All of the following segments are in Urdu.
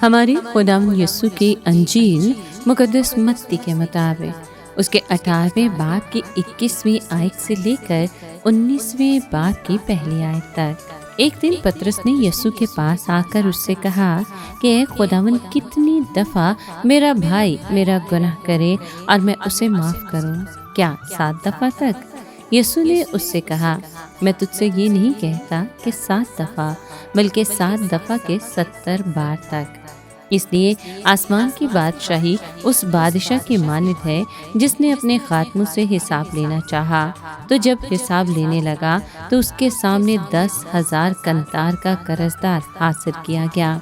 ہماری خداوند یسوع کی انجیل مقدس متی کے مطابق اس کے 18ویں باب کی 21ویں آیت سے لے کر 19ویں باب کی پہلی آیت تک۔ ایک دن پطرس نے یسوع کے پاس آ کر اس سے کہا کہ اے خداوند، کتنی دفعہ میرا بھائی میرا گناہ کرے اور میں اسے معاف کروں؟ کیا 7 دفعہ تک؟ یسوع نے اس سے کہا، میں تجھ سے یہ نہیں کہتا کہ 7 دفعہ، بلکہ 7 دفعہ کے 70 بار تک۔ اس لیے آسمان کی بادشاہی اس بادشاہ کی مانند ہے جس نے اپنے خادموں سے حساب لینا چاہا، تو جب حساب لینے لگا تو اس کے سامنے 10,000 قنطار کا قرضدار حاضر کیا گیا،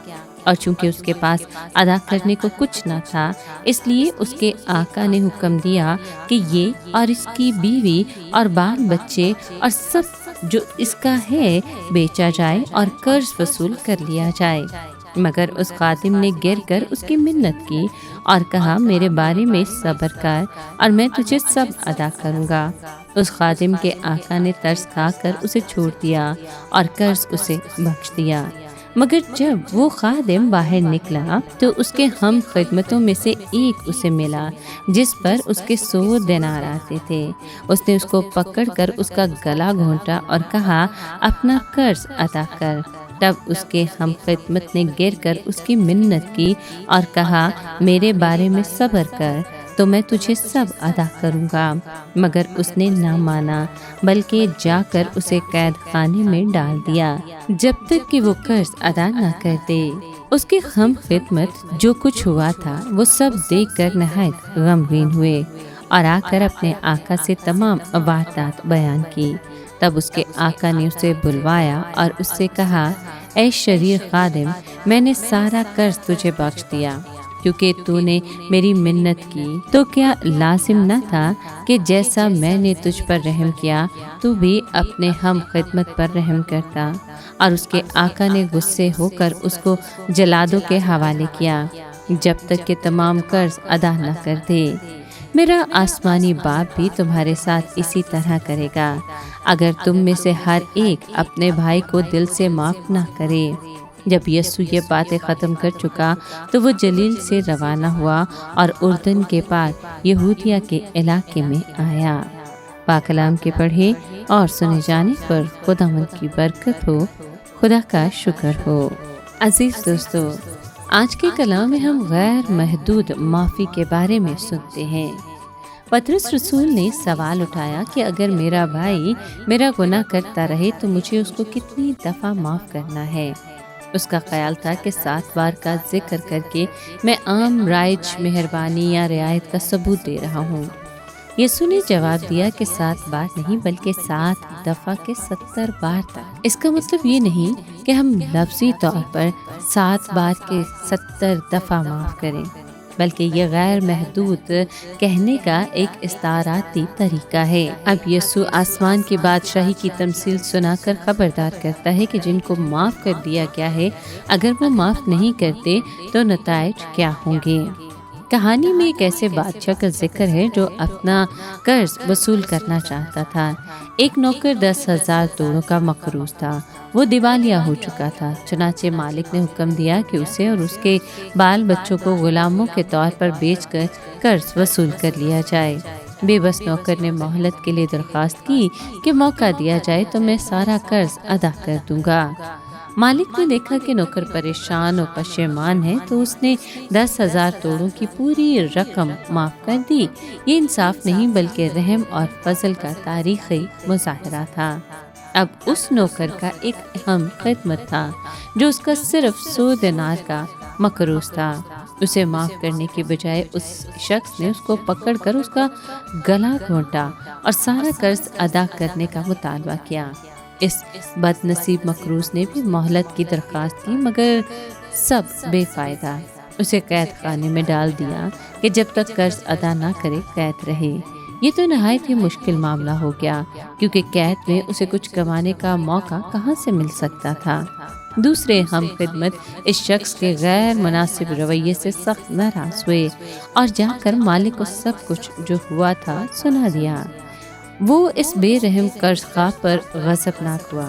اور چونکہ اس کے پاس ادا کرنے کو کچھ نہ تھا، اس لیے اس کے آقا نے حکم دیا کہ یہ اور اس کی بیوی اور بال بچے اور سب جو اس کا ہے بیچا جائے اور قرض وصول کر لیا جائے۔ مگر اس خادم نے گر کر اس کی منت کی اور کہا، میرے بارے میں صبر کر اور میں تجھے سب ادا کروں گا۔ اس خادم کے آقا نے ترس کھا کر اسے چھوڑ دیا اور قرض اسے بخش دیا۔ مگر جب وہ خادم باہر نکلا تو اس کے ہم خدمتوں میں سے ایک اسے ملا جس پر اس کے 100 دینار آتے تھے۔ اس نے اس کو پکڑ کر اس کا گلا گھونٹا اور کہا، اپنا قرض ادا کر۔ تب اس کے ہم خدمت نے گر کر اس کی منت کی اور کہا، میرے بارے میں صبر کر تو میں تجھے سب ادا کروں گا۔ مگر اس نے نہ مانا، بلکہ جا کر اسے قید خانے میں ڈال دیا جب تک کہ وہ قرض ادا نہ کر دے۔ اس کی ہم خدمت جو کچھ ہوا تھا وہ سب دیکھ کر نہایت غمگین ہوئے اور آ کر اپنے آقا سے تمام واردات بیان کی۔ تب اس کے آقا نے اسے بلوایا اور اس سے کہا، اے شریر خادم، میں نے سارا قرض تجھے بخش دیا کیونکہ تو نے میری منت کی۔ تو کیا لازم نہ تھا کہ جیسا میں نے تجھ پر رحم کیا تو بھی اپنے ہم خدمت پر رحم کرتا؟ اور اس کے آقا نے غصے ہو کر اس کو جلادوں کے حوالے کیا جب تک کہ تمام قرض ادا نہ کر دے۔ میرا آسمانی باپ بھی تمہارے ساتھ اسی طرح کرے گا اگر تم میں سے ہر ایک اپنے بھائی کو دل سے معاف نہ کرے۔ جب یسوع یہ باتیں ختم کر چکا تو وہ جلیل سے روانہ ہوا اور اردن کے پار یہودیہ کے علاقے میں آیا۔ پاک کلام کے پڑھے اور سنے جانے پر خداوند کی برکت ہو، خدا کا شکر ہو۔ عزیز دوستو، آج کے کلام میں ہم غیر محدود معافی کے بارے میں سنتے ہیں۔ پطرس رسول نے سوال اٹھایا کہ اگر میرا بھائی میرا گناہ کرتا رہے تو مجھے اس کو کتنی دفعہ معاف کرنا ہے؟ اس کا خیال تھا کہ 7 بار کا ذکر کر کے میں عام رائج مہربانی یا رعایت کا ثبوت دے رہا ہوں۔ یسوع نے جواب دیا کہ 7 بار نہیں بلکہ 7 دفعہ کے 70 بار تک۔ اس کا مطلب یہ نہیں کہ ہم لفظی طور پر 7 بار کے 70 دفعہ معاف کریں، بلکہ یہ غیر محدود کہنے کا ایک استعاراتی طریقہ ہے۔ اب یسوع آسمان کی بادشاہی کی تمثیل سنا کر خبردار کرتا ہے کہ جن کو معاف کر دیا گیا ہے اگر وہ معاف نہیں کرتے تو نتائج کیا ہوں گے۔ کہانی میں ایک ایسے بادشاہ کا ذکر ہے جو اپنا قرض وصول کرنا چاہتا تھا۔ ایک نوکر 10,000 توڑوں کا مقروض تھا، وہ دیوالیہ ہو چکا تھا۔ چنانچہ مالک نے حکم دیا کہ اسے اور اس کے بال بچوں کو غلاموں کے طور پر بیچ کر قرض وصول کر لیا جائے۔ بے بس نوکر نے مہلت کے لیے درخواست کی کہ موقع دیا جائے تو میں سارا قرض ادا کر دوں گا۔ مالک نے دیکھا کہ نوکر پریشان اور پشیمان ہے تو اس نے 10,000 توڑوں کی پوری رقم معاف کر دی۔ یہ انصاف نہیں بلکہ رحم اور فضل کا تاریخی مظاہرہ تھا۔ اب اس نوکر کا ایک اہم خدمت تھا جو اس کا صرف 100 دینار کا مقروض تھا۔ اسے معاف کرنے کے بجائے اس شخص نے اس کو پکڑ کر اس کا گلا گھونٹا اور سارا قرض ادا کرنے کا مطالبہ کیا۔ اس بد نصیب مقروض نے بھی مہلت کی درخواست کی مگر سب بے فائدہ۔ اسے قید خانے میں ڈال دیا کہ جب تک قرض ادا نہ کرے قید رہے۔ یہ تو نہایت ہی مشکل معاملہ ہو گیا کیونکہ قید میں اسے کچھ کمانے کا موقع کہاں سے مل سکتا تھا۔ دوسرے ہم خدمت اس شخص کے غیر مناسب رویے سے سخت ناراض ہوئے اور جا کر مالک کو سب کچھ جو ہوا تھا سنا دیا۔ وہ اس بے رحم قرض خواہ پر غضبناک ہوا